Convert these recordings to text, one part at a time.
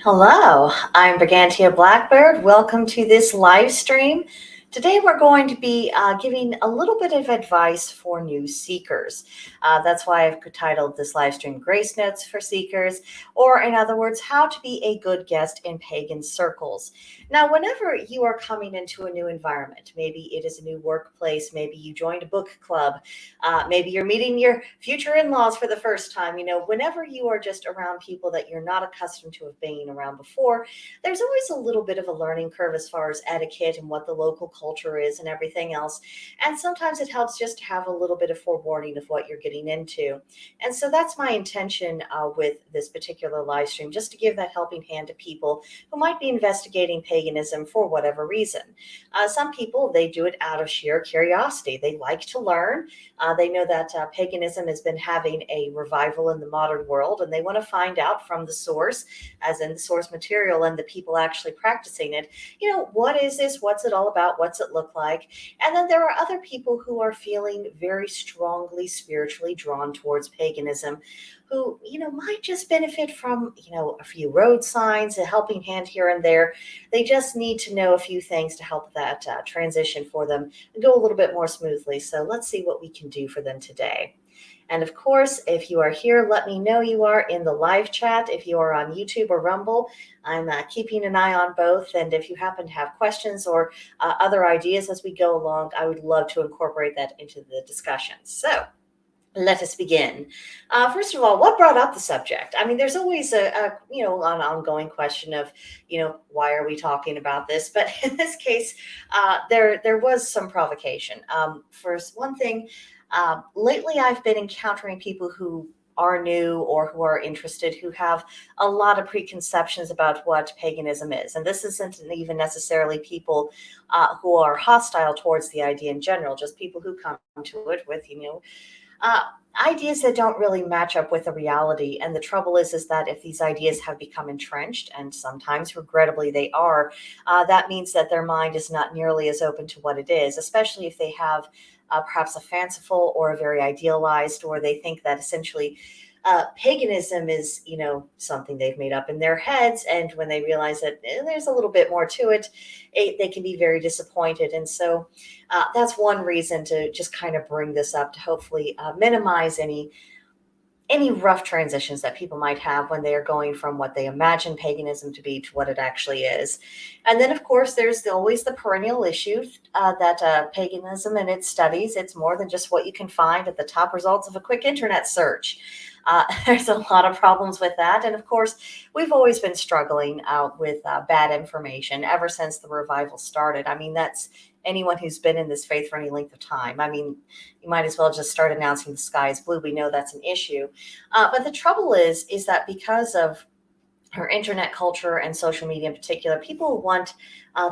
Hello, I'm BrigantiaBlackbird. Welcome to this live stream. Today we're going to be giving a little bit of advice for new seekers. That's why I've titled this live stream Grace Notes for Seekers, or in other words, how to be a good guest in pagan circles. Now, whenever you are coming into a new environment, maybe it is a new workplace, maybe you joined a book club, maybe you're meeting your future in-laws for the first time, whenever you are just around people that you're not accustomed to have being around before, there's always a little bit of a learning curve as far as etiquette and what the local culture is and everything else. And sometimes it helps just to have a little bit of forewarning of what you're getting into. And so that's my intention with this particular live stream, just to give that helping hand to people who might be investigating paganism for whatever reason. Some people, they do it out of sheer curiosity. They like to learn. They know that paganism has been having a revival in the modern world, and they want to find out from the source, as in the source material and the people actually practicing it, what is this? What's it all about? What's it look like? And then there are other people who are feeling very strongly spiritually drawn towards paganism, who, might just benefit from, a few road signs, a helping hand here and there. They just need to know a few things to help that transition for them and go a little bit more smoothly. So let's see what we can do for them today. And of course, if you are here, let me know you are in the live chat. If you are on YouTube or Rumble, I'm keeping an eye on both. And if you happen to have questions or other ideas as we go along, I would love to incorporate that into the discussion. So let us begin. First of all, what brought up the subject? I mean, there's always an ongoing question of, why are we talking about this? But in this case, there was some provocation. For one thing, lately I've been encountering people who are new or who are interested, who have a lot of preconceptions about what paganism is. And this isn't even necessarily people who are hostile towards the idea in general, just people who come to it with, uh, ideas that don't really match up with the reality. And the trouble is that if these ideas have become entrenched, and sometimes regrettably they are, that means that their mind is not nearly as open to what it is, especially if they have perhaps a fanciful or a very idealized, or they think that essentially paganism is, something they've made up in their heads. And when they realize that there's a little bit more to it, they can be very disappointed. And so that's one reason to just kind of bring this up, to hopefully minimize any rough transitions that people might have when they are going from what they imagine paganism to be to what it actually is. And then, of course, there's always the perennial issue that paganism and its studies, it's more than just what you can find at the top results of a quick internet search. There's a lot of problems with that. And of course, we've always been struggling with bad information ever since the revival started. I mean, that's anyone who's been in this faith for any length of time. I mean, you might as well just start announcing the sky is blue. We know that's an issue. But the trouble is that because of our internet culture and social media in particular, people want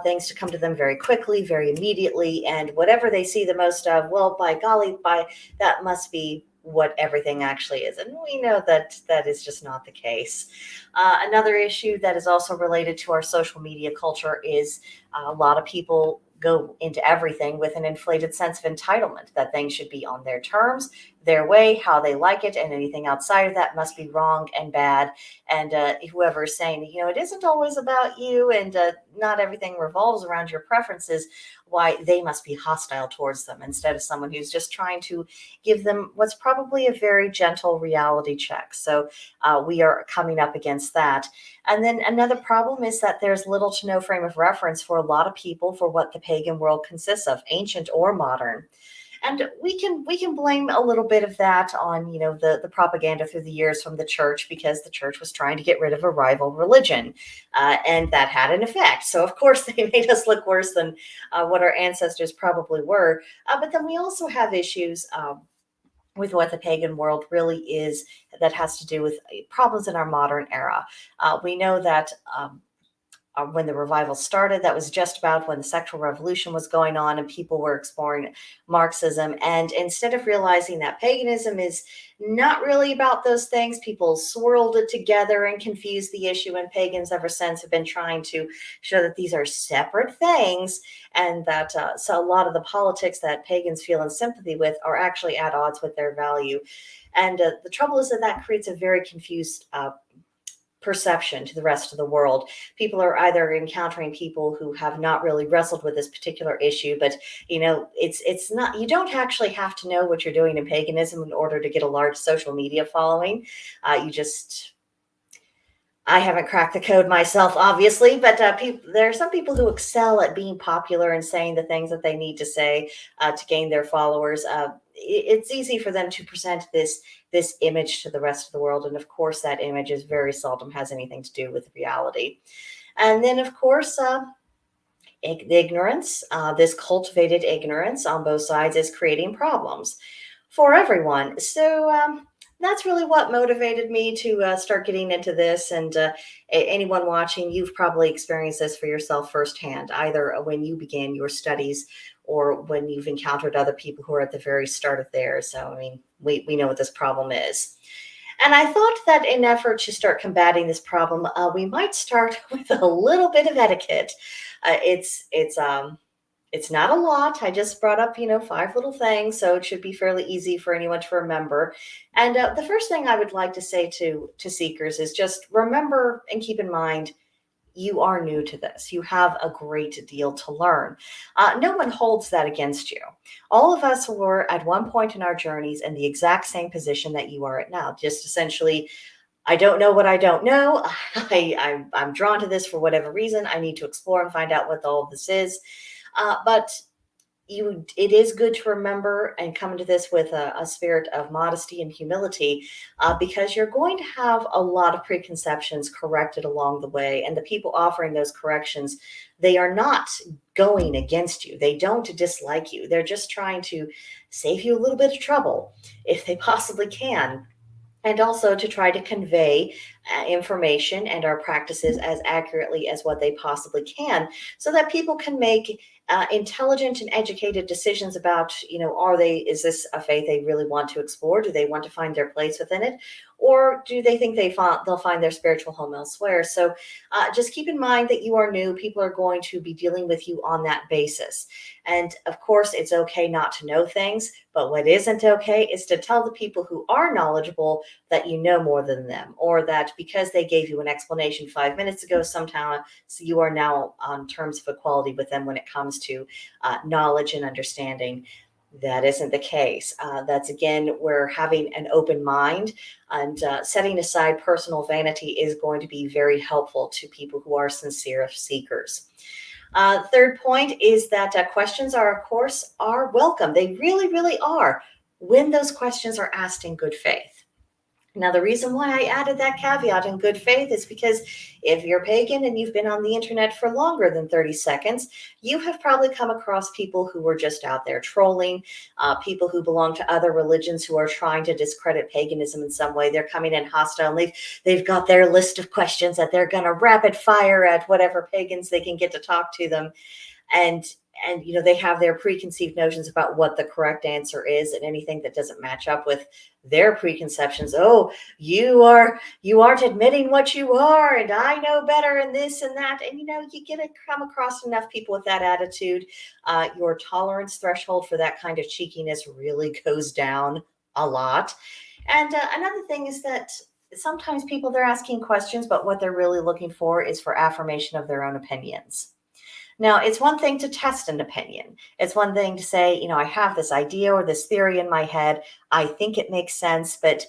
things to come to them very quickly, very immediately, and whatever they see the most of, well, by golly, that must be what everything actually is. And we know that that is just not the case. Another issue that is also related to our social media culture is a lot of people go into everything with an inflated sense of entitlement, that things should be on their terms, their way, how they like it, and anything outside of that must be wrong and bad. And whoever is saying, it isn't always about you, and not everything revolves around your preferences, why they must be hostile towards them, instead of someone who's just trying to give them what's probably a very gentle reality check. So we are coming up against that. And then another problem is that there's little to no frame of reference for a lot of people for what the pagan world consists of, ancient or modern. And we can blame a little bit of that on, the propaganda through the years from the church, because the church was trying to get rid of a rival religion, and that had an effect. So of course they made us look worse than what our ancestors probably were. But then we also have issues with what the pagan world really is, that has to do with problems in our modern era. We know that when the revival started, that was just about when the sexual revolution was going on and people were exploring Marxism. And instead of realizing that paganism is not really about those things, people swirled it together and confused the issue. And pagans ever since have been trying to show that these are separate things, and that so a lot of the politics that pagans feel in sympathy with are actually at odds with their value. And the trouble is that creates a very confused perception to the rest of the world. People are either encountering people who have not really wrestled with this particular issue, but it's not, you don't actually have to know what you're doing in paganism in order to get a large social media following. I haven't cracked the code myself, obviously, but there are some people who excel at being popular and saying the things that they need to say to gain their followers. It's easy for them to present this image to the rest of the world, and of course, that image is very seldom has anything to do with reality. And then, of course, ignorance, this cultivated ignorance on both sides, is creating problems for everyone. So that's really what motivated me to start getting into this. And anyone watching, you've probably experienced this for yourself firsthand, either when you began your studies or when you've encountered other people who are at the very start of theirs. So, I mean, we know what this problem is. And I thought that in effort to start combating this problem, we might start with a little bit of etiquette. It's not a lot. I just brought up, 5 little things, so it should be fairly easy for anyone to remember. And the first thing I would like to say to seekers is just remember and keep in mind, you are new to this. You have a great deal to learn. No one holds that against you. All of us were at one point in our journeys in the exact same position that you are at now. Just essentially, I don't know what I don't know. I'm drawn to this for whatever reason. I need to explore and find out what all of this is. But it is good to remember and come into this with a spirit of modesty and humility, because you're going to have a lot of preconceptions corrected along the way. And the people offering those corrections, they are not going against you. They don't dislike you. They're just trying to save you a little bit of trouble if they possibly can. And also to try to convey information and our practices as accurately as what they possibly can, so that people can make intelligent and educated decisions about, is this a faith they really want to explore? Do they want to find their place within it? Or do they think they'll find their spiritual home elsewhere? So just keep in mind that you are new. People are going to be dealing with you on that basis. And of course, it's okay not to know things, but what isn't okay is to tell the people who are knowledgeable that you know more than them, or that because they gave you an explanation 5 minutes ago, sometime so you are now on terms of equality with them when it comes to knowledge and understanding. That isn't the case. That's, again, where having an open mind and setting aside personal vanity is going to be very helpful to people who are sincere seekers. Third point is that questions are, of course, are welcome. They really, really are, when those questions are asked in good faith. Now, the reason why I added that caveat in good faith is because if you're pagan and you've been on the internet for longer than 30 seconds, you have probably come across people who were just out there trolling, people who belong to other religions who are trying to discredit paganism in some way. They're coming in hostile, and they've got their list of questions that they're going to rapid fire at whatever pagans they can get to talk to them. And they have their preconceived notions about what the correct answer is, and anything that doesn't match up with their preconceptions. Oh, you aren't admitting what you are, and I know better, and this and that. And you get to come across enough people with that attitude, your tolerance threshold for that kind of cheekiness really goes down a lot. And another thing is that sometimes people, they're asking questions, but what they're really looking for is for affirmation of their own opinions. Now, it's one thing to test an opinion. It's one thing to say, I have this idea or this theory in my head. I think it makes sense, but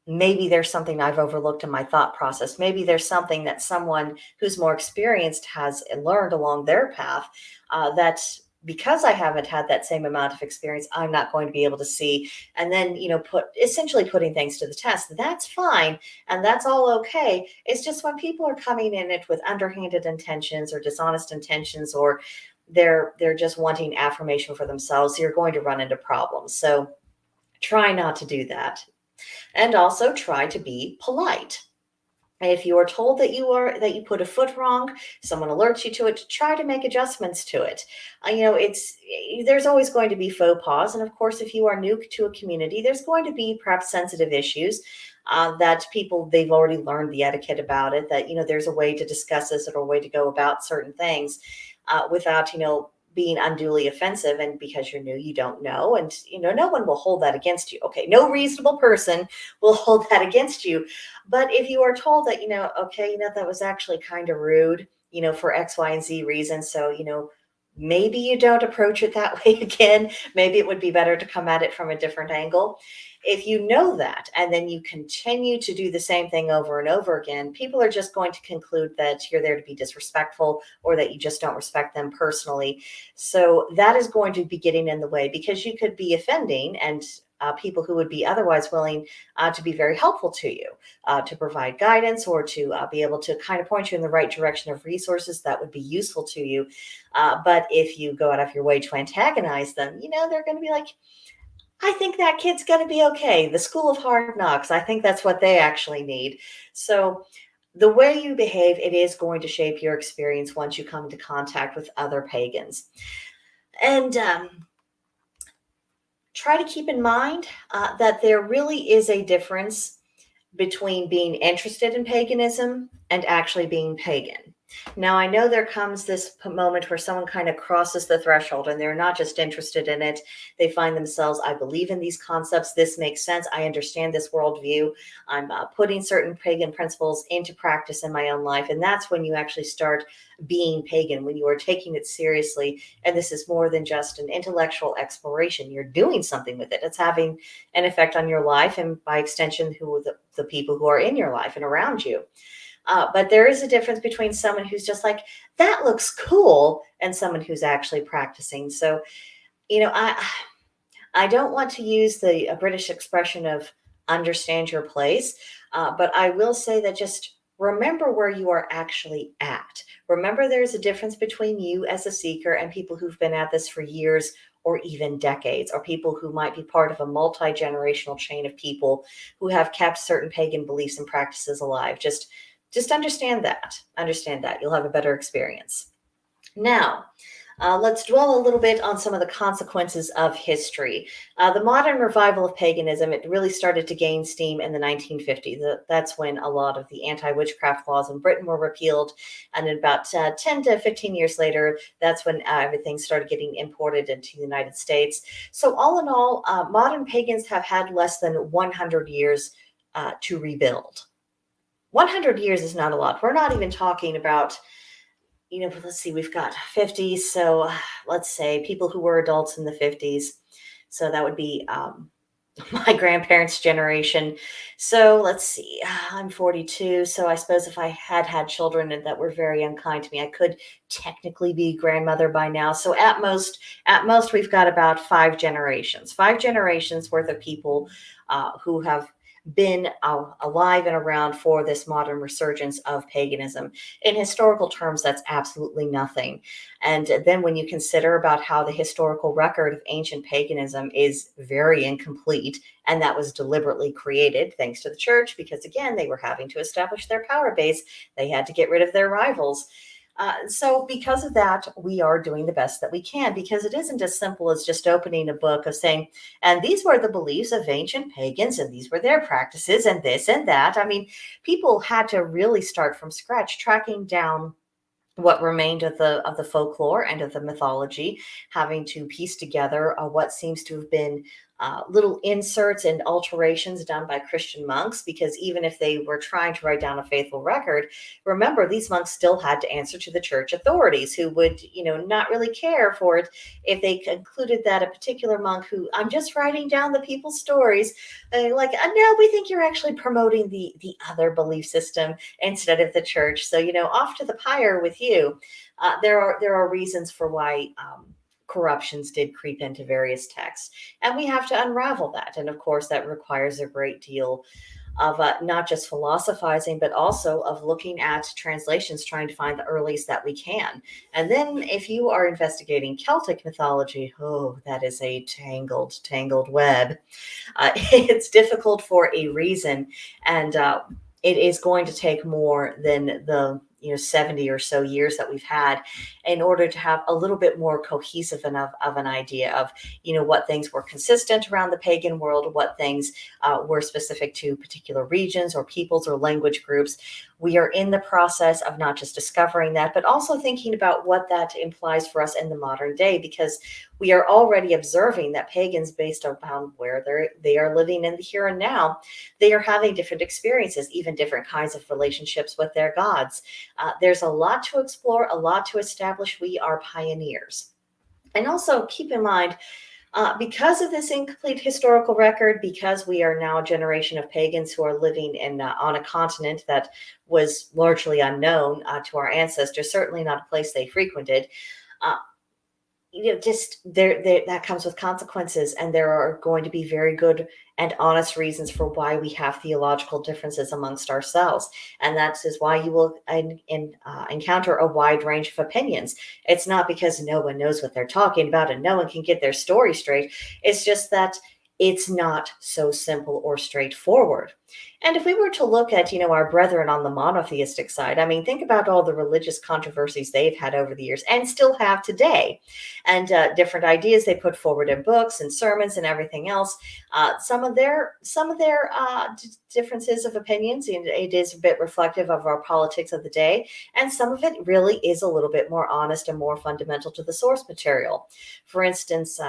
maybe there's something I've overlooked in my thought process. Maybe there's something that someone who's more experienced has learned along their path that, because I haven't had that same amount of experience, I'm not going to be able to see. And then, essentially putting things to the test. That's fine. And that's all okay. It's just when people are coming in it with underhanded intentions or dishonest intentions, or they're just wanting affirmation for themselves, you're going to run into problems. So try not to do that. And also try to be polite. If you are told that you put a foot wrong, someone alerts you to it, try to make adjustments to it. There's always going to be faux pas. And of course, if you are new to a community, there's going to be perhaps sensitive issues that they've already learned the etiquette about it, that, there's a way to discuss this or a way to go about certain things without, being unduly offensive, and because you're new, you don't know, and no one will hold that against you. Okay, no reasonable person will hold that against you. But if you are told that, okay, that was actually kind of rude, for X, Y, and Z reasons, so maybe you don't approach it that way again. Maybe it would be better to come at it from a different angle. If you know that, and then you continue to do the same thing over and over again, people are just going to conclude that you're there to be disrespectful, or that you just don't respect them personally. So that is going to be getting in the way, because you could be offending and people who would be otherwise willing to be very helpful to you, to provide guidance, or to be able to kind of point you in the right direction of resources that would be useful to you. But if you go out of your way to antagonize them, they're going to be like, I think that kid's going to be okay. The school of hard knocks. I think that's what they actually need. So the way you behave, it is going to shape your experience once you come into contact with other pagans. And try to keep in mind that there really is a difference between being interested in paganism and actually being pagan. Now, I know there comes this moment where someone kind of crosses the threshold and they're not just interested in it. They find themselves, I believe in these concepts. This makes sense. I understand this worldview. I'm putting certain pagan principles into practice in my own life. And that's when you actually start being pagan, when you are taking it seriously. And this is more than just an intellectual exploration. You're doing something with it. It's having an effect on your life, and by extension, who the people who are in your life and around you. But there is a difference between someone who's just like, that looks cool, and someone who's actually practicing. So, I don't want to use the British expression of understand your place, but I will say that just remember where you are actually at. Remember, there's a difference between you as a seeker and people who've been at this for years or even decades, or people who might be part of a multi-generational chain of people who have kept certain pagan beliefs and practices alive. Just understand that. Understand that. You'll have a better experience. Now, let's dwell a little bit on some of the consequences of history. The modern revival of paganism, it really started to gain steam in the 1950s. That's when a lot of the anti-witchcraft laws in Britain were repealed. And then about 10 to 15 years later, that's when everything started getting imported into the United States. So all in all, modern pagans have had less than 100 years to rebuild. 100 years is not a lot. We're not even talking about, let's see, we've got 50. So let's say people who were adults in the 50s. So that would be my grandparents' generation. So let's see, I'm 42. So I suppose if I had children that were very unkind to me, I could technically be grandmother by now. So at most, we've got about 5 generations worth of people who have been alive and around for this modern resurgence of paganism. In historical terms, that's absolutely nothing. And then when you consider about how the historical record of ancient paganism is very incomplete, and that was deliberately created thanks to the church, because again, they were having to establish their power base. They had to get rid of their rivals. So because of that, we are doing the best that we can, because it isn't as simple as just opening a book of saying, and these were the beliefs of ancient pagans, and these were their practices, and this and that. I mean, people had to really start from scratch, tracking down what remained of the folklore and of the mythology, having to piece together what seems to have been little inserts and alterations done by Christian monks, because even if they were trying to write down a faithful record, remember, these monks still had to answer to the church authorities, who would, not really care for it if they concluded that a particular monk who, I'm just writing down the people's stories, no, we think you're actually promoting the other belief system instead of the church. So, off to the pyre with you. There are reasons for why corruptions did creep into various texts, and we have to unravel that. And of course, that requires a great deal of not just philosophizing, but also of looking at translations, trying to find the earliest that we can. And then if you are investigating Celtic mythology, oh, that is a tangled web. It's difficult for a reason, and it is going to take more than the 70 or so years that we've had, in order to have a little bit more cohesive enough of an idea of, what things were consistent around the pagan world, what things were specific to particular regions or peoples or language groups. We are in the process of not just discovering that, but also thinking about what that implies for us in the modern day, because we are already observing that pagans, based upon where they are living in the here and now, they are having different experiences, even different kinds of relationships with their gods. There's a lot to explore, a lot to establish. We are pioneers. And also keep in mind, because of this incomplete historical record, because we are now a generation of pagans who are living on a continent that was largely unknown to our ancestors, certainly not a place they frequented, uh, just there that comes with consequences, and there are going to be very good and honest reasons for why we have theological differences amongst ourselves, and that is why you will encounter a wide range of opinions. It's not because no one knows what they're talking about and no one can get their story straight. It's just that it's not so simple or straightforward. And if we were to look at, our brethren on the monotheistic side, I mean, think about all the religious controversies they've had over the years and still have today, and different ideas they put forward in books and sermons and everything else. Some of their differences of opinions, and it is a bit reflective of our politics of the day, and some of it really is a little bit more honest and more fundamental to the source material. For instance,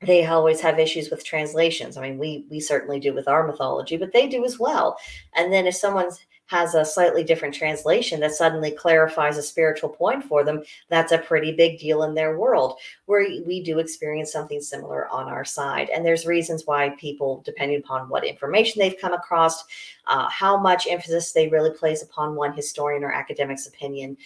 they always have issues with translations. I mean, we certainly do with our mythology, but they do as well. And then if someone has a slightly different translation that suddenly clarifies a spiritual point for them, that's a pretty big deal in their world, where we do experience something similar on our side. And there's reasons why people, depending upon what information they've come across, how much emphasis they really place upon one historian or academic's opinion,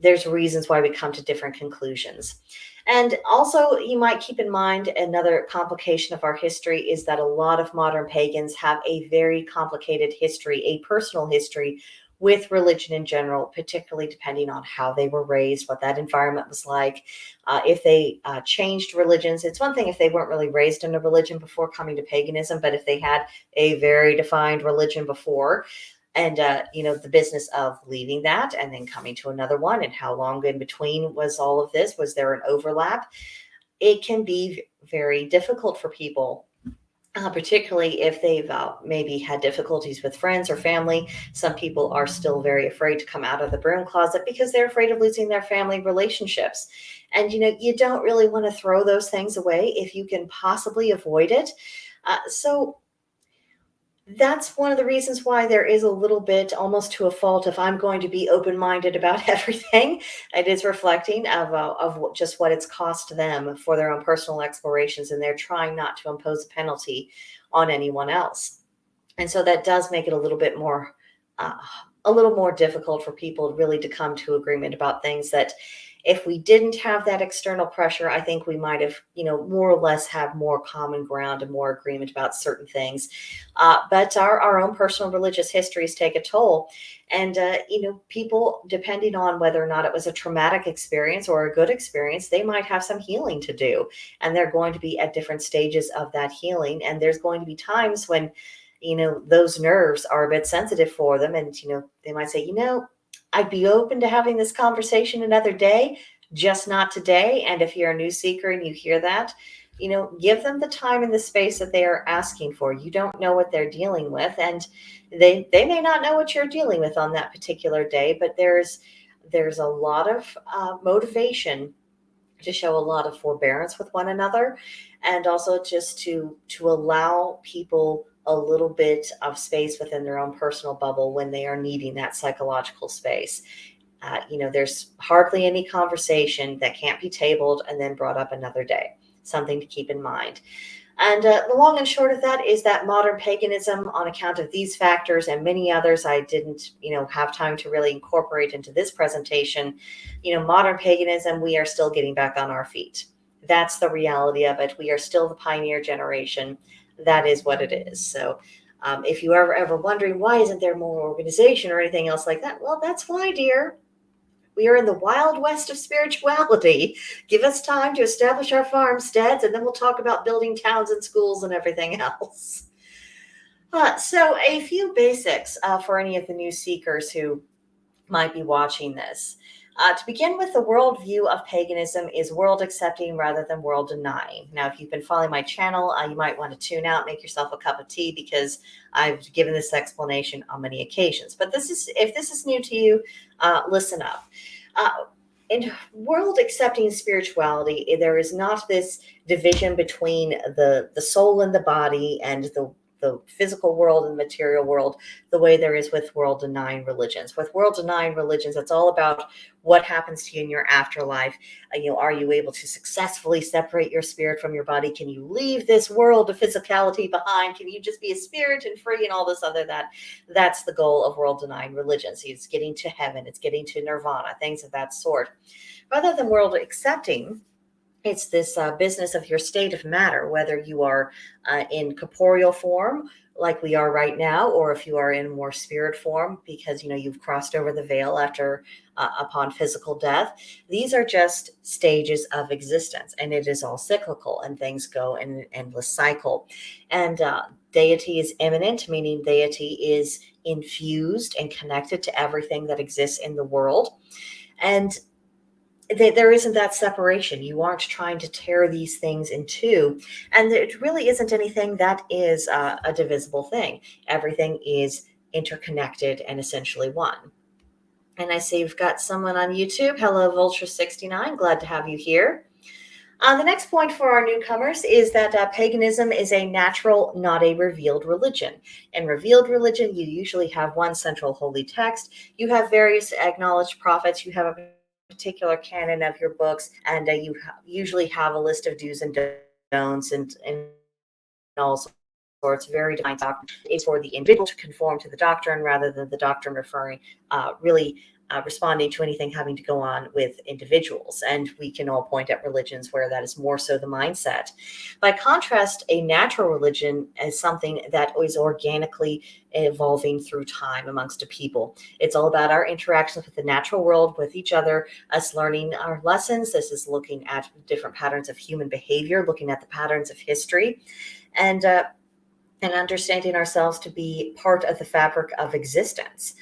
there's reasons why we come to different conclusions. And also, you might keep in mind, another complication of our history is that a lot of modern pagans have a very complicated history, a personal history with religion in general, particularly depending on how they were raised, what that environment was like. If they changed religions, it's one thing if they weren't really raised in a religion before coming to paganism, but if they had a very defined religion before, and the business of leaving that and then coming to another one, and how long in between was all of this, was there an overlap? It can be very difficult for people, particularly if they've maybe had difficulties with friends or family. Some people are still very afraid to come out of the broom closet because they're afraid of losing their family relationships, and you don't really want to throw those things away if you can possibly avoid it. So that's one of the reasons why there is a little bit, almost to a fault, if I'm going to be open-minded about everything. It is reflecting of just what it's cost them for their own personal explorations, and they're trying not to impose a penalty on anyone else. And so that does make it a little more difficult for people really to come to agreement about things that, if we didn't have that external pressure, I think we might have, more or less have more common ground and more agreement about certain things. But our own personal religious histories take a toll. And, people, depending on whether or not it was a traumatic experience or a good experience, they might have some healing to do. And they're going to be at different stages of that healing. And there's going to be times when, those nerves are a bit sensitive for them. And, they might say, I'd be open to having this conversation another day, just not today. And if you're a new seeker and you hear that, give them the time and the space that they are asking for. You don't know what they're dealing with, and they may not know what you're dealing with on that particular day, but there's a lot of motivation to show a lot of forbearance with one another, and also just to allow people a little bit of space within their own personal bubble when they are needing that psychological space. There's hardly any conversation that can't be tabled and then brought up another day. Something to keep in mind. And the long and short of that is that modern paganism, on account of these factors and many others I didn't, have time to really incorporate into this presentation, modern paganism, we are still getting back on our feet. That's the reality of it. We are still the pioneer generation. That is what it is. So if you are ever wondering, why isn't there more organization or anything else like that? Well, that's why, dear. We are in the wild west of spirituality. Give us time to establish our farmsteads, and then we'll talk about building towns and schools and everything else. So a few basics for any of the new seekers who might be watching this. To begin with, the worldview of paganism is world accepting rather than world denying. Now, if you've been following my channel, you might want to tune out, make yourself a cup of tea, because I've given this explanation on many occasions. But if this is new to you, listen up. In world accepting spirituality, there is not this division between the soul and the body and the physical world and material world the way there is with world denying religions. With world denying religions, it's all about what happens to you in your afterlife. Are you able to successfully separate your spirit from your body? Can you leave this world of physicality behind? Can you just be a spirit and free and all this other that? That's the goal of world denying religions. It's getting to heaven, it's getting to nirvana, things of that sort. Rather than world accepting, it's this business of your state of matter, whether you are in corporeal form, like we are right now, or if you are in more spirit form, because you've crossed over the veil after upon physical death. These are just stages of existence, and it is all cyclical, and things go in an endless cycle. And deity is immanent, meaning deity is infused and connected to everything that exists in the world. And there isn't that separation. You aren't trying to tear these things in two. And it really isn't anything that is a divisible thing. Everything is interconnected and essentially one. And I see we've got someone on YouTube. Hello, Vulture69. Glad to have you here. The next point for our newcomers is that paganism is a natural, not a revealed religion. In revealed religion, you usually have one central holy text. You have various acknowledged prophets. You have a particular canon of your books, and you usually have a list of do's and don'ts and all sorts of very defined doctrine. It's for the individual to conform to the doctrine rather than the doctrine responding to anything having to go on with individuals. And we can all point at religions where that is more so the mindset. By contrast, a natural religion is something that is organically evolving through time amongst a people. It's all about our interactions with the natural world, with each other, us learning our lessons. This is looking at different patterns of human behavior, looking at the patterns of history, and understanding ourselves to be part of the fabric of existence.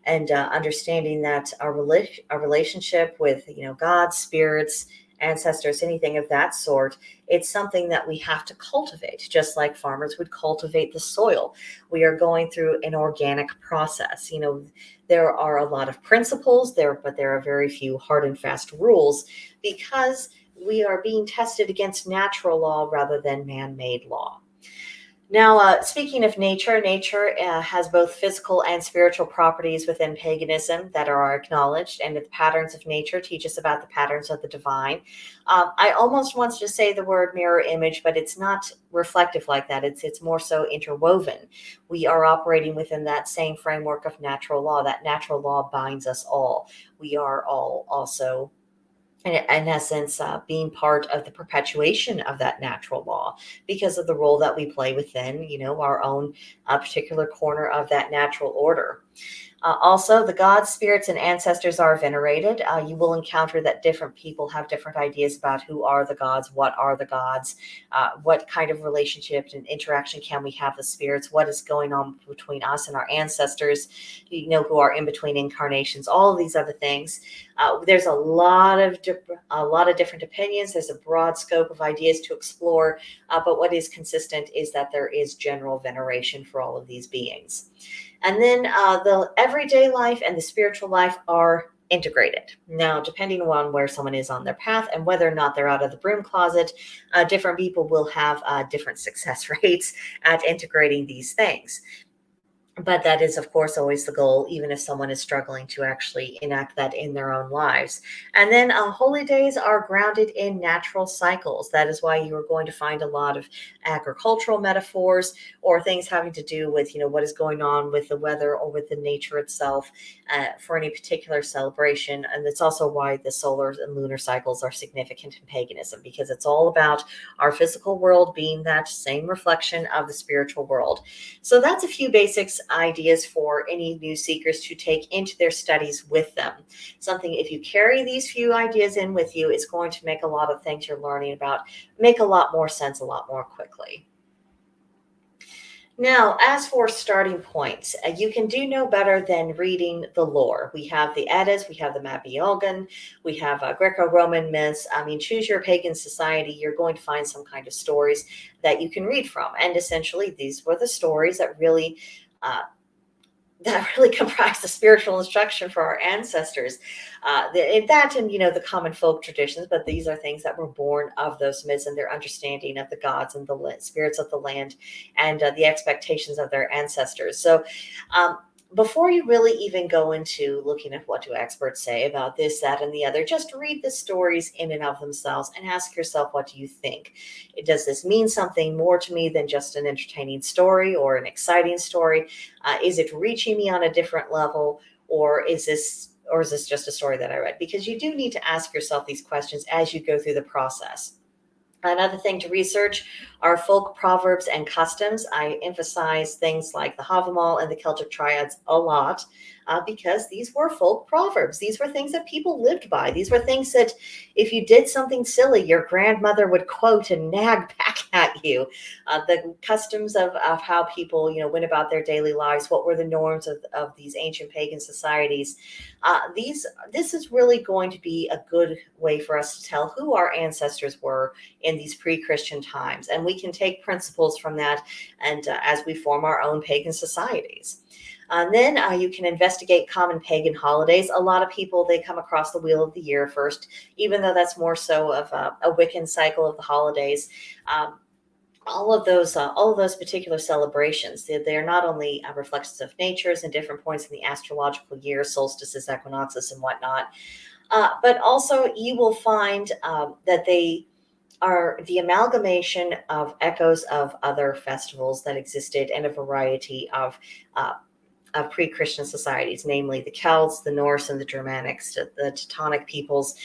And understanding that our relationship with, God, spirits, ancestors, anything of that sort, it's something that we have to cultivate, just like farmers would cultivate the soil. We are going through an organic process. There are a lot of principles there, but there are very few hard and fast rules, because we are being tested against natural law rather than man-made law. Now, speaking of nature, nature has both physical and spiritual properties within paganism that are acknowledged, and the patterns of nature teach us about the patterns of the divine. I almost want to say the word mirror image, but it's not reflective like that. It's more so interwoven. We are operating within that same framework of natural law. That natural law binds us all. We are all also, in essence, being part of the perpetuation of that natural law because of the role that we play within, our own particular corner of that natural order. Also, the gods, spirits, and ancestors are venerated. You will encounter that different people have different ideas about who are the gods, what are the gods, what kind of relationship and interaction can we have with spirits, what is going on between us and our ancestors, who are in between incarnations, all of these other things. There's a lot of different opinions. There's a broad scope of ideas to explore, but what is consistent is that there is general veneration for all of these beings. And then the everyday life and the spiritual life are integrated. Now, depending on where someone is on their path and whether or not they're out of the broom closet, different people will have different success rates at integrating these things. But that is, of course, always the goal, even if someone is struggling to actually enact that in their own lives. And then holy days are grounded in natural cycles. That is why you are going to find a lot of agricultural metaphors or things having to do with, what is going on with the weather or with the nature itself for any particular celebration. And it's also why the solar and lunar cycles are significant in paganism, because it's all about our physical world being that same reflection of the spiritual world. So that's a few basics ideas for any new seekers to take into their studies with them. Something, if you carry these few ideas in with you, it's going to make a lot of things you're learning about make a lot more sense a lot more quickly. Now, as for starting points, you can do no better than reading the lore. We have the Eddas, we have the Mabinogion, we have Greco-Roman myths. I mean, choose your pagan society, you're going to find some kind of stories that you can read from. And essentially, these were the stories uh, that really comprise the spiritual instruction for our ancestors. That and, the common folk traditions, but these are things that were born of those myths and their understanding of the gods and the spirits of the land and the expectations of their ancestors. So, um, before you really even go into looking at what do experts say about this, that, and the other, just read the stories in and of themselves and ask yourself, what do you think? Does this mean something more to me than just an entertaining story or an exciting story? Is it reaching me on a different level, or is this just a story that I read? Because you do need to ask yourself these questions as you go through the process. Another thing to research are folk proverbs and customs. I emphasize things like the Havamal and the Celtic triads a lot because these were folk proverbs. These were things that people lived by. These were things that if you did something silly, your grandmother would quote and nag back at you. The customs of how people, went about their daily lives, what were the norms of these ancient pagan societies. This is really going to be a good way for us to tell who our ancestors were in these pre-Christian times. And we can take principles from that and as we form our own pagan societies. Then you can investigate common pagan holidays. A lot of people, they come across the Wheel of the Year first, even though that's more so of a Wiccan cycle of the holidays. All of those particular celebrations, they're not only reflections of natures and different points in the astrological year, solstices, equinoxes, and whatnot, but also you will find that they are the amalgamation of echoes of other festivals that existed and a variety of pre-Christian societies, namely the Celts, the Norse, and the Germanics, the Teutonic peoples,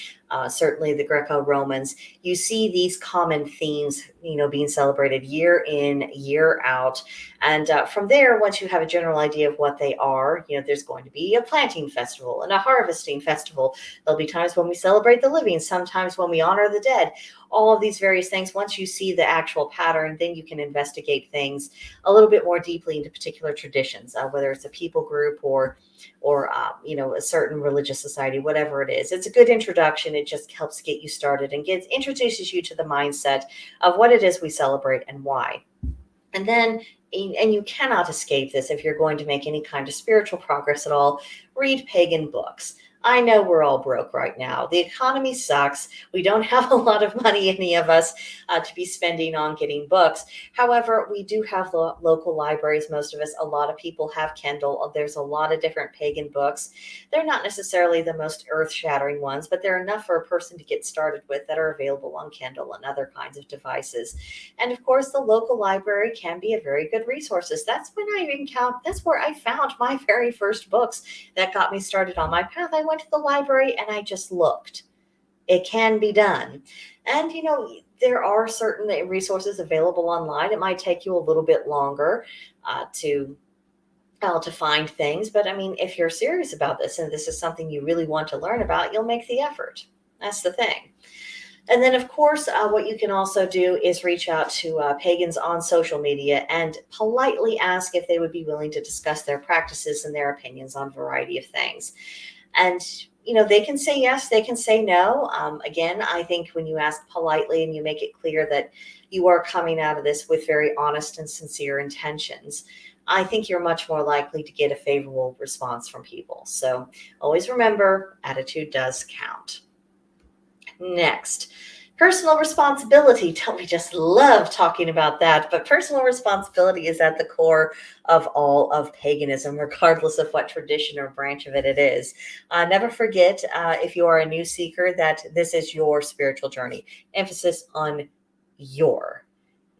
certainly the Greco-Romans. You see these common themes, being celebrated year in, year out. And from there, once you have a general idea of what they are, there's going to be a planting festival and a harvesting festival. There'll be times when we celebrate the living, sometimes when we honor the dead. All of these various things. Once you see the actual pattern, then you can investigate things a little bit more deeply into particular traditions, whether it's a people group or a certain religious society, whatever it is. It's a good introduction. It just helps get you started and introduces you to the mindset of what it is we celebrate and why. And then, and you cannot escape this if you're going to make any kind of spiritual progress at all, read pagan books. I know we're all broke right now. The economy sucks. We don't have a lot of money, any of us, to be spending on getting books. However, we do have local libraries, most of us. A lot of people have Kindle. There's a lot of different pagan books. They're not necessarily the most earth-shattering ones, but they're enough for a person to get started with that are available on Kindle and other kinds of devices. And of course, the local library can be a very good resource. That's where I found my very first books that got me started on my path. I went to the library and I just looked. It can be done. And, there are certain resources available online. It might take you a little bit longer to find things. But I mean, if you're serious about this and this is something you really want to learn about, you'll make the effort. That's the thing. And then, of course, what you can also do is reach out to pagans on social media and politely ask if they would be willing to discuss their practices and their opinions on a variety of things. And, they can say yes, they can say no. Again, I think when you ask politely and you make it clear that you are coming out of this with very honest and sincere intentions, I think you're much more likely to get a favorable response from people. So always remember, attitude does count. Next, personal responsibility. Don't we just love talking about that? But personal responsibility is at the core of all of paganism, regardless of what tradition or branch of it is. Never forget, if you are a new seeker, that this is your spiritual journey. Emphasis on your.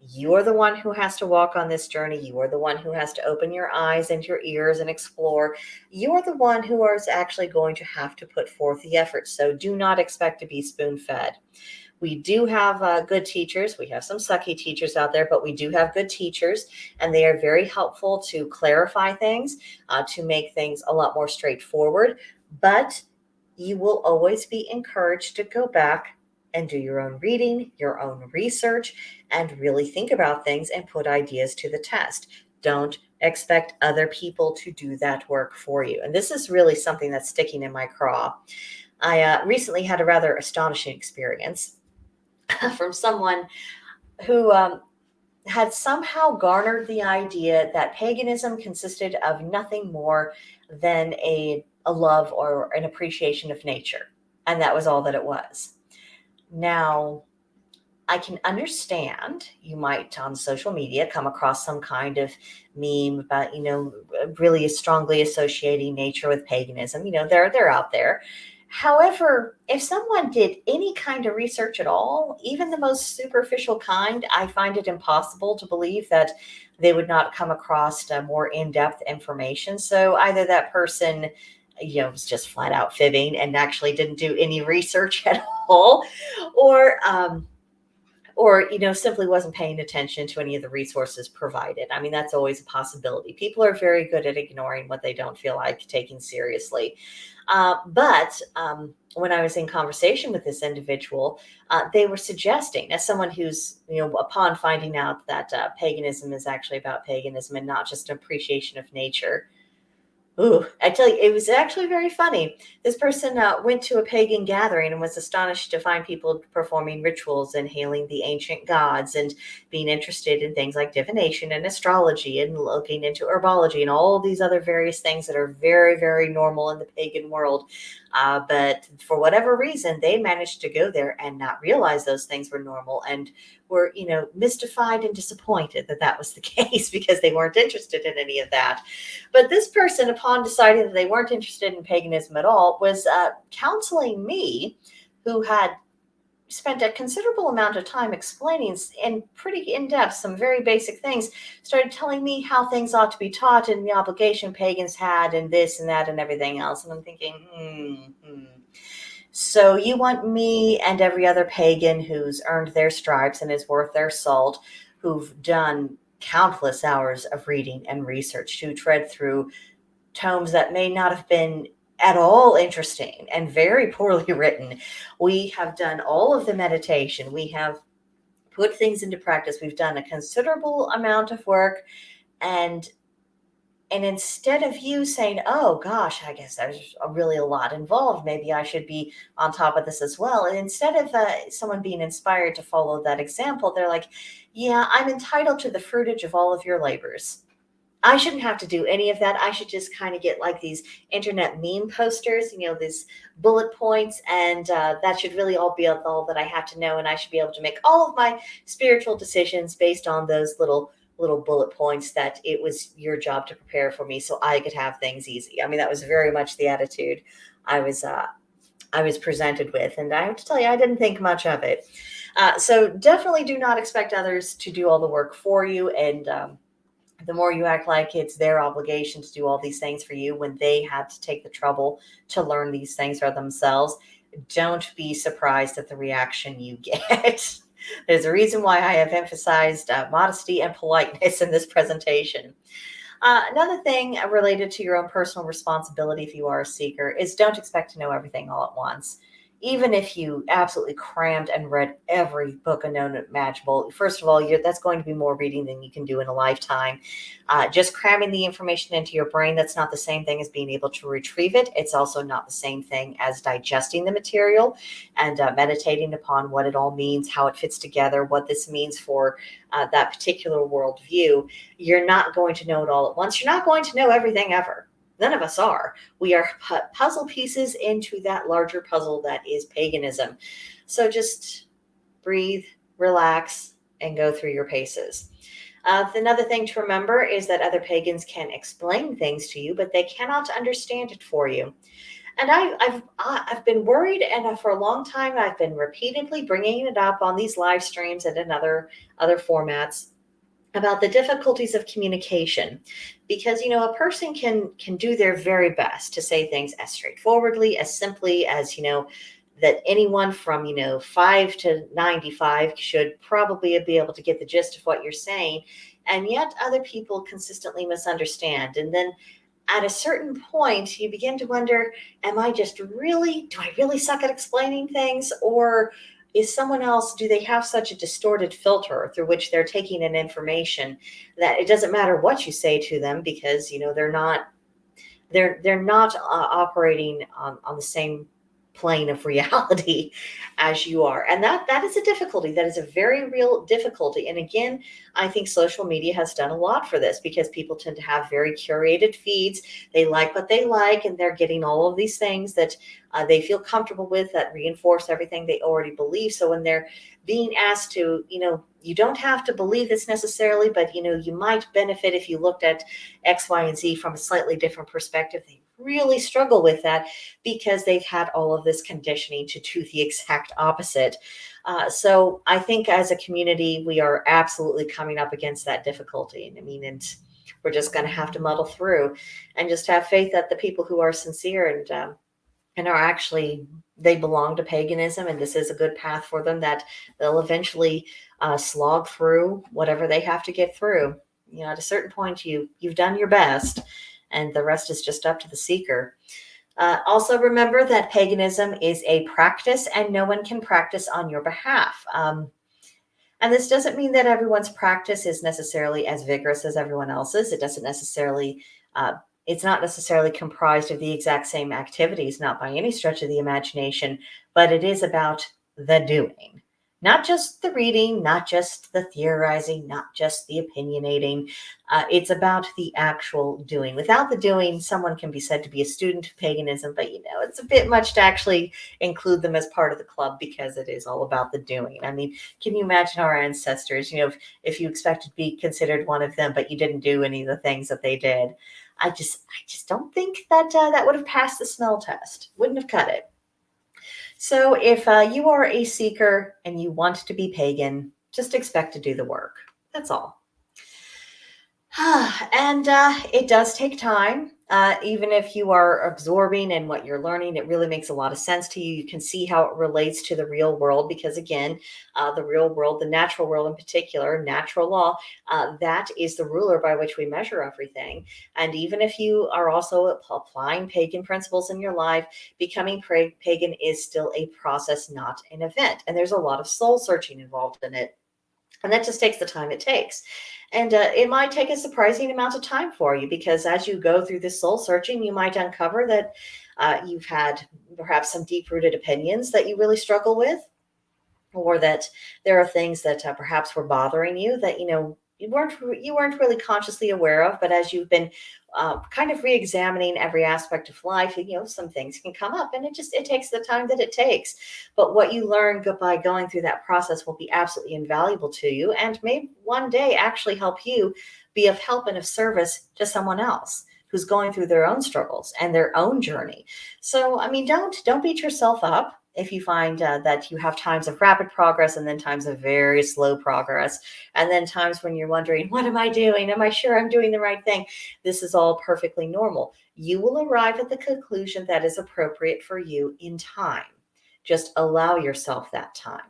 You are the one who has to walk on this journey. You are the one who has to open your eyes and your ears and explore. You are the one who is actually going to have to put forth the effort. So do not expect to be spoon-fed. We do have good teachers. We have some sucky teachers out there, but we do have good teachers, and they are very helpful to clarify things, to make things a lot more straightforward. But you will always be encouraged to go back and do your own reading, your own research, and really think about things and put ideas to the test. Don't expect other people to do that work for you. And this is really something that's sticking in my craw. I recently had a rather astonishing experience from someone who had somehow garnered the idea that paganism consisted of nothing more than a love or an appreciation of nature. And that was all that it was. Now, I can understand you might on social media come across some kind of meme about, really strongly associating nature with paganism. They're out there. However, if someone did any kind of research at all, even the most superficial kind, I find it impossible to believe that they would not come across more in-depth information. So either that person, was just flat out fibbing and actually didn't do any research at all, or simply wasn't paying attention to any of the resources provided. I mean, that's always a possibility. People are very good at ignoring what they don't feel like taking seriously. But when I was in conversation with this individual, they were suggesting, as someone who's, upon finding out that paganism is actually about paganism and not just an appreciation of nature. Ooh, I tell you, it was actually very funny. This person went to a pagan gathering and was astonished to find people performing rituals and hailing the ancient gods and being interested in things like divination and astrology and looking into herbology and all these other various things that are very, very normal in the pagan world. But for whatever reason, they managed to go there and not realize those things were normal and were, mystified and disappointed that that was the case because they weren't interested in any of that. But this person, upon deciding that they weren't interested in paganism at all, was counseling me, who had spent a considerable amount of time explaining in pretty in-depth some very basic things, started telling me how things ought to be taught and the obligation pagans had and this and that and everything else. And I'm thinking, So you want me and every other pagan who's earned their stripes and is worth their salt, who've done countless hours of reading and research to tread through tomes that may not have been at all interesting and very poorly written. We have done all of the meditation. We have put things into practice. We've done a considerable amount of work. And instead of you saying, oh gosh, I guess there's really a lot involved, maybe I should be on top of this as well. And instead of someone being inspired to follow that example, they're like, yeah, I'm entitled to the fruitage of all of your labors. I shouldn't have to do any of that. I should just kind of get like these internet meme posters, these bullet points, and that should really all be all that I have to know. And I should be able to make all of my spiritual decisions based on those little bullet points that it was your job to prepare for me so I could have things easy. I mean, that was very much the attitude I was presented with. And I have to tell you, I didn't think much of it. So definitely do not expect others to do all the work for you. And the more you act like it's their obligation to do all these things for you when they had to take the trouble to learn these things for themselves, don't be surprised at the reaction you get. There's a reason why I have emphasized modesty and politeness in this presentation. Another thing related to your own personal responsibility if you are a seeker is don't expect to know everything all at once. Even if you absolutely crammed and read every book known imaginable, first of all, that's going to be more reading than you can do in a lifetime. Just cramming the information into your brain, that's not the same thing as being able to retrieve it. It's also not the same thing as digesting the material and meditating upon what it all means, how it fits together, what this means for that particular worldview. You're not going to know it all at once. You're not going to know everything ever. None of us are. We are puzzle pieces into that larger puzzle that is paganism. So just breathe, relax, and go through your paces. Another thing to remember is that other pagans can explain things to you, but they cannot understand it for you. And I've been worried, and for a long time, I've been repeatedly bringing it up on these live streams and in other formats about the difficulties of communication, because a person can do their very best to say things as straightforwardly, as simply as that anyone from 5 to 95 should probably be able to get the gist of what you're saying, and yet other people consistently misunderstand. And then at a certain point you begin to wonder, do I really suck at explaining things, or is someone else, do they have such a distorted filter through which they're taking in information that it doesn't matter what you say to them, because they're not operating on the same plane of reality as you are. And that is a difficulty. That is a very real difficulty. And again, I think social media has done a lot for this, because people tend to have very curated feeds. They like what they like, and they're getting all of these things that they feel comfortable with, that reinforce everything they already believe. So when they're being asked to, you don't have to believe this necessarily, but you might benefit if you looked at X, Y, and Z from a slightly different perspective, they really struggle with that, because they've had all of this conditioning to do the exact opposite. So I think as a community, we are absolutely coming up against that difficulty. And we're just going to have to muddle through and just have faith that the people who are sincere and are actually, they belong to paganism, and this is a good path for them, that they'll eventually slog through whatever they have to get through. At a certain point, you've done your best, and the rest is just up to the seeker. Also remember that paganism is a practice, and no one can practice on your behalf. And this doesn't mean that everyone's practice is necessarily as vigorous as everyone else's. It doesn't necessarily, it's not necessarily comprised of the exact same activities, not by any stretch of the imagination, but it is about the doing. Not just the reading, not just the theorizing, not just the opinionating. It's about the actual doing. Without the doing, someone can be said to be a student of paganism, but it's a bit much to actually include them as part of the club, because it is all about the doing. I mean, can you imagine our ancestors, if you expected to be considered one of them, but you didn't do any of the things that they did? I just don't think that that would have passed the smell test. Wouldn't have cut it. So if you are a seeker and you want to be pagan, just expect to do the work. That's all. And it does take time. Even if you are absorbing in what you're learning, it really makes a lot of sense to you. You can see how it relates to the real world, because again, the real world, the natural world in particular, natural law, that is the ruler by which we measure everything. And even if you are also applying pagan principles in your life, becoming pagan is still a process, not an event. And there's a lot of soul searching involved in it. And that just takes the time it takes. And it might take a surprising amount of time for you, because as you go through this soul searching, you might uncover that you've had perhaps some deep-rooted opinions that you really struggle with, or that there are things that perhaps were bothering you that, you weren't really consciously aware of. But as you've been kind of re-examining every aspect of life, some things can come up, and it takes the time that it takes. But what you learn by going through that process will be absolutely invaluable to you, and may one day actually help you be of help and of service to someone else who's going through their own struggles and their own journey. So, don't beat yourself up if you find that you have times of rapid progress, and then times of very slow progress, and then times when you're wondering, what am I doing? Am I sure I'm doing the right thing? This is all perfectly normal. You will arrive at the conclusion that is appropriate for you in time. Just allow yourself that time.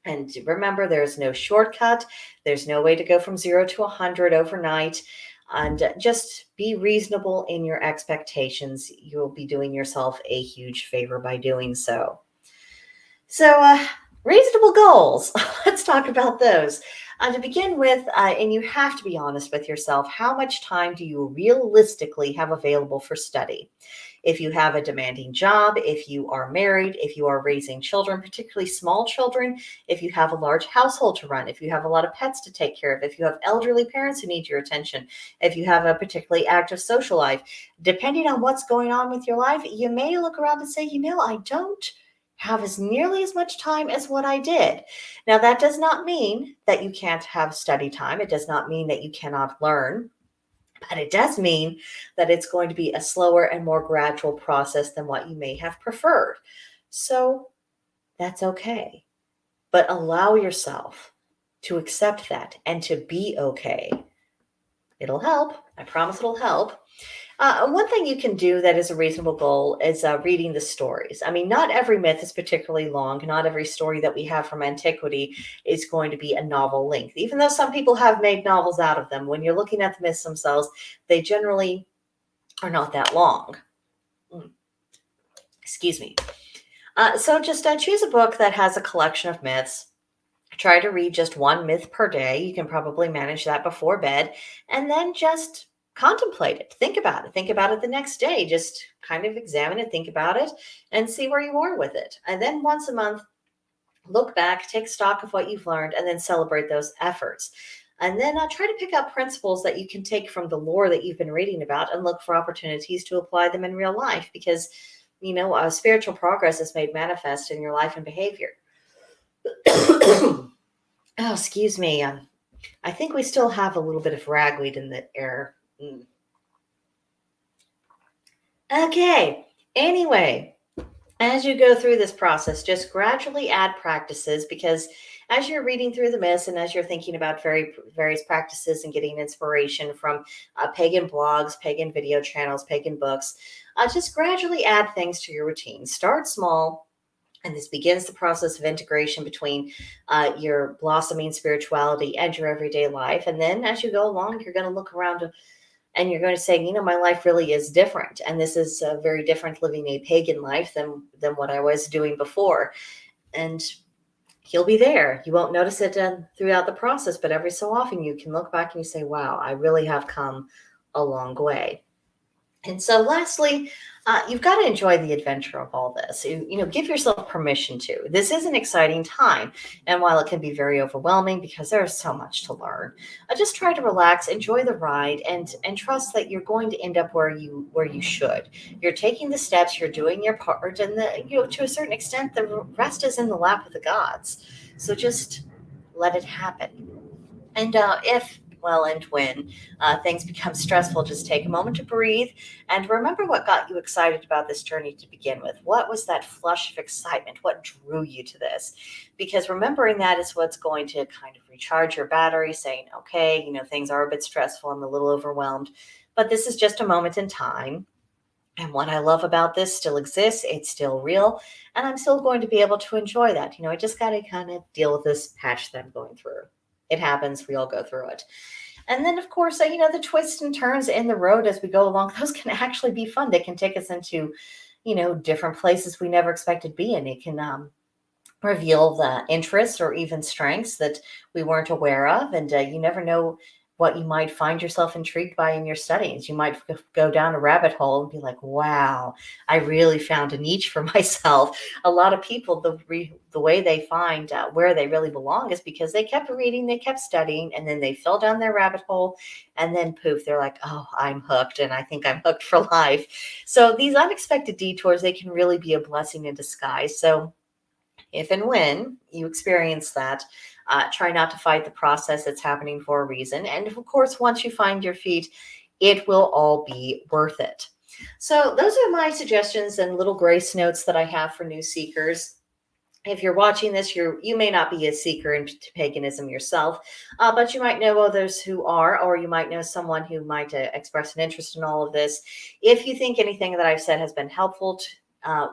And remember, there's no shortcut. There's no way to go from 0 to 100 overnight. And just be reasonable in your expectations. You'll be doing yourself a huge favor by doing so. So reasonable goals. Let's talk about those. To begin with, and you have to be honest with yourself, how much time do you realistically have available for study? If you have a demanding job, if you are married, if you are raising children, particularly small children, if you have a large household to run, if you have a lot of pets to take care of, if you have elderly parents who need your attention, if you have a particularly active social life, depending on what's going on with your life, you may look around and say, I don't have as nearly as much time as what I did. Now, that does not mean that you can't have study time. It does not mean that you cannot learn. But it does mean that it's going to be a slower and more gradual process than what you may have preferred. So that's okay. But allow yourself to accept that and to be okay. It'll help. I promise it'll help. One thing you can do that is a reasonable goal is reading the stories. Not every myth is particularly long. Not every story that we have from antiquity is going to be a novel length, even though some people have made novels out of them. When you're looking at the myths themselves, they generally are not that long. Excuse me. So just choose a book that has a collection of myths. Try to read just one myth per day. You can probably manage that before bed. And then just contemplate it. Think about it. Think about it the next day. Just kind of examine it, think about it, and see where you are with it. And then once a month, look back, take stock of what you've learned, and then celebrate those efforts. And then try to pick up principles that you can take from the lore that you've been reading about and look for opportunities to apply them in real life because, spiritual progress is made manifest in your life and behavior. Oh, excuse me. I think we still have a little bit of ragweed in the air. Okay. Anyway, as you go through this process, just gradually add practices because as you're reading through the myths and as you're thinking about various practices and getting inspiration from pagan blogs, pagan video channels, pagan books, just gradually add things to your routine. Start small. And this begins the process of integration between your blossoming spirituality and your everyday life. And then as you go along, you're going to look around and you're going to say, my life really is different. And this is very different living a pagan life than what I was doing before. And you'll be there. You won't notice it throughout the process, but every so often you can look back and you say, wow, I really have come a long way. And so lastly, you've got to enjoy the adventure of all this. Give yourself permission to. This is an exciting time. And while it can be very overwhelming because there's so much to learn, just try to relax, enjoy the ride, and trust that you're going to end up where you should. You're taking the steps, you're doing your part, and to a certain extent, the rest is in the lap of the gods. So just let it happen. And and when things become stressful, just take a moment to breathe and remember what got you excited about this journey to begin with. What was that flush of excitement? What drew you to this? Because remembering that is what's going to kind of recharge your battery, saying, okay, things are a bit stressful. I'm a little overwhelmed, but this is just a moment in time. And what I love about this still exists. It's still real. And I'm still going to be able to enjoy that. I just got to kind of deal with this patch that I'm going through. It happens. We all go through it. And then, of course, the twists and turns in the road as we go along, those can actually be fun. They can take us into, different places we never expected to be in. It can reveal the interests or even strengths that we weren't aware of. And you never know what you might find yourself intrigued by in your studies. You might go down a rabbit hole and be like, wow, I really found a niche for myself. A lot of people, the way they find where they really belong is because they kept reading, they kept studying, and then they fell down their rabbit hole, and then poof, they're like, oh, I'm hooked, and I think I'm hooked for life. So these unexpected detours, they can really be a blessing in disguise. So if and when you experience that, try not to fight the process. It's happening for a reason. And of course, once you find your feet, it will all be worth it. So those are my suggestions and little grace notes that I have for new seekers. If you're watching this, you may not be a seeker into paganism yourself, but you might know others who are, or you might know someone who might express an interest in all of this. If you think anything that I've said has been helpful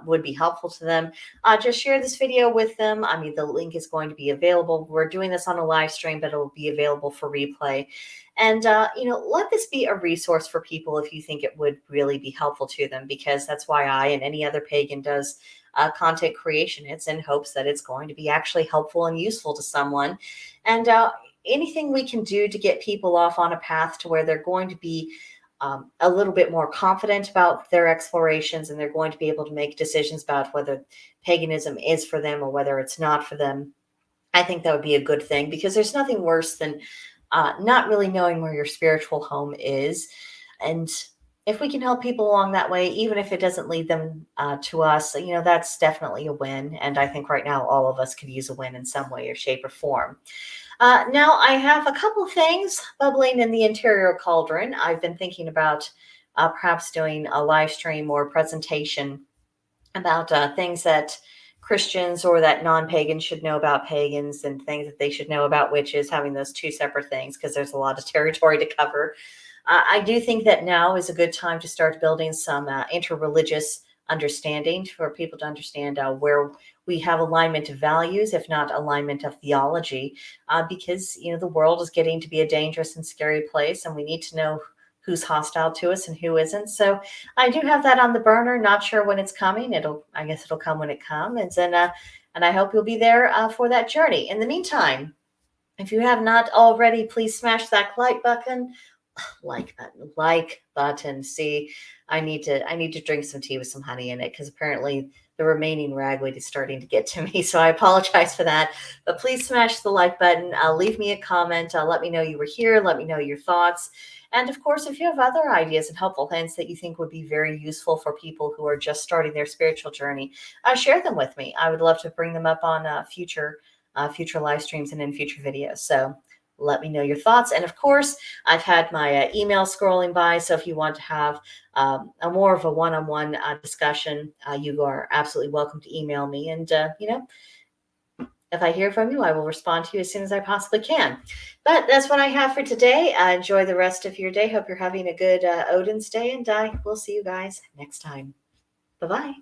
would be helpful to them, just share this video with them. I mean, the link is going to be available. We're doing this on a live stream, but it will be available for replay. And, let this be a resource for people if you think it would really be helpful to them, because that's why I and any other pagan does content creation. It's in hopes that it's going to be actually helpful and useful to someone. And anything we can do to get people off on a path to where they're going to be a little bit more confident about their explorations, and they're going to be able to make decisions about whether paganism is for them or whether it's not for them. I think that would be a good thing, because there's nothing worse than not really knowing where your spiritual home is. And if we can help people along that way, even if it doesn't lead them to us, that's definitely a win. And I think right now all of us could use a win in some way or shape or form. Now, I have a couple of things bubbling in the interior cauldron. I've been thinking about perhaps doing a live stream or presentation about things that Christians or that non-pagans should know about pagans, and things that they should know about witches, having those two separate things, because there's a lot of territory to cover. I do think that now is a good time to start building some interreligious understanding for people to understand where we have alignment of values, if not alignment of theology, because the world is getting to be a dangerous and scary place, and we need to know who's hostile to us and who isn't. So I do have that on the burner. Not sure when it's coming. I guess it'll come when it comes. And I hope you'll be there for that journey. In the meantime, if you have not already, please smash that like button. See, I need to drink some tea with some honey in it, because apparently the remaining ragweed is starting to get to me. So I apologize for that. But please smash the like button. Leave me a comment. Let me know you were here. Let me know your thoughts. And of course, if you have other ideas and helpful hints that you think would be very useful for people who are just starting their spiritual journey, share them with me. I would love to bring them up on future live streams and in future videos. So let me know your thoughts. And of course, I've had my email scrolling by. So if you want to have a more of a one-on-one discussion, you are absolutely welcome to email me. And, if I hear from you, I will respond to you as soon as I possibly can. But that's what I have for today. Enjoy the rest of your day. Hope you're having a good Odin's Day, and I will see you guys next time. Bye-bye.